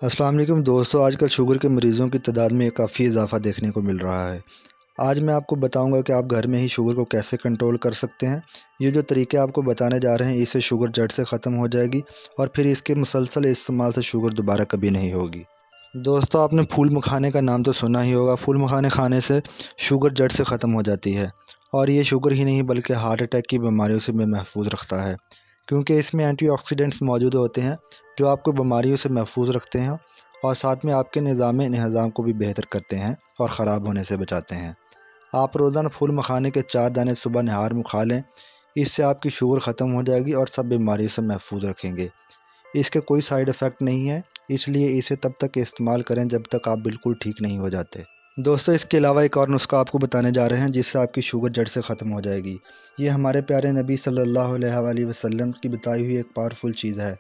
السلام علیکم دوستو، آج کل شوگر کے مریضوں کی تعداد میں کافی اضافہ دیکھنے کو مل رہا ہے۔ آج میں آپ کو بتاؤں گا کہ آپ گھر میں ہی شوگر کو کیسے کنٹرول کر سکتے ہیں۔ یہ جو طریقے آپ کو بتانے جا رہے ہیں، اس سے شوگر جڑ سے ختم ہو جائے گی اور پھر اس کے مسلسل استعمال سے شوگر دوبارہ کبھی نہیں ہوگی۔ دوستو، آپ نے پھول مکھانے کا نام تو سنا ہی ہوگا۔ پھول مکھانے کھانے سے شوگر جڑ سے ختم ہو جاتی ہے اور یہ شوگر ہی نہیں بلکہ ہارٹ اٹیک کی بیماریوں سے بھی محفوظ رکھتا ہے، کیونکہ اس میں اینٹی آکسیڈنٹس موجود ہوتے ہیں جو آپ کو بیماریوں سے محفوظ رکھتے ہیں اور ساتھ میں آپ کے نظام انہضام کو بھی بہتر کرتے ہیں اور خراب ہونے سے بچاتے ہیں۔ آپ روزانہ پھول مکھانے کے 4 دانے صبح نہار میں کھا لیں، اس سے آپ کی شوگر ختم ہو جائے گی اور سب بیماریوں سے محفوظ رکھیں گے۔ اس کے کوئی سائیڈ ایفیکٹ نہیں ہے، اس لیے اسے تب تک استعمال کریں جب تک آپ بالکل ٹھیک نہیں ہو جاتے۔ دوستو، اس کے علاوہ ایک اور نسخہ آپ کو بتانے جا رہے ہیں جس سے آپ کی شوگر جڑ سے ختم ہو جائے گی۔ یہ ہمارے پیارے نبی صلی اللہ علیہ وآلہ وسلم کی بتائی ہوئی ایک پاورفل چیز ہے۔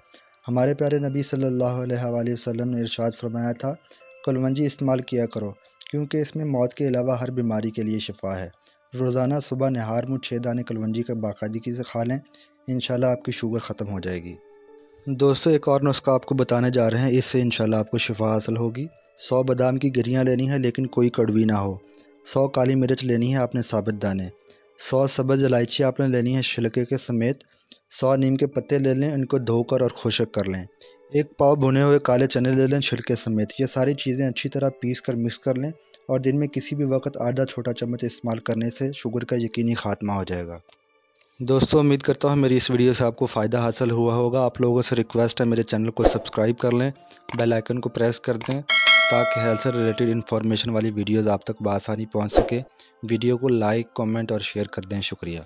ہمارے پیارے نبی صلی اللہ علیہ وآلہ وسلم نے ارشاد فرمایا تھا، کلونجی استعمال کیا کرو کیونکہ اس میں موت کے علاوہ ہر بیماری کے لیے شفا ہے۔ روزانہ صبح نہار میں 6 دانے کلونجی کا باقاعدگی سے کھا لیں، انشاءاللہ آپ کی شوگر ختم ہو جائے گی۔ دوستو، ایک اور نسخہ آپ کو بتانے جا رہے ہیں، اس سے انشاءاللہ آپ کو شفا حاصل ہوگی۔ 100 بادام کی گریاں لینی ہے لیکن کوئی کڑوی نہ ہو۔ 100 کالی مرچ لینی ہے آپ نے ثابت دانے۔ 100 سبز الائچی آپ نے لینی ہے چھلکے کے سمیت۔ 100 نیم کے پتے لے لیں، ان کو دھو کر اور خشک کر لیں۔ 1 پاؤ بھنے ہوئے کالے چنے لے لیں چھلکے سمیت۔ یہ ساری چیزیں اچھی طرح پیس کر مکس کر لیں اور دن میں کسی بھی وقت آدھا چھوٹا چمچ استعمال کرنے سے شوگر کا یقینی خاتمہ ہو جائے گا۔ دوستو، امید کرتا ہوں میری اس ویڈیو سے آپ کو فائدہ حاصل ہوا ہوگا۔ آپ لوگوں سے ریکویسٹ ہے میرے چینل کو سبسکرائب کر لیں، بیل آئیکن کو پریس کر دیں تاکہ ہیلتھ سے ریلیٹڈ انفارمیشن والی ویڈیوز آپ تک بآسانی پہنچ سکے۔ ویڈیو کو لائک، کامنٹ اور شیئر کر دیں۔ شکریہ۔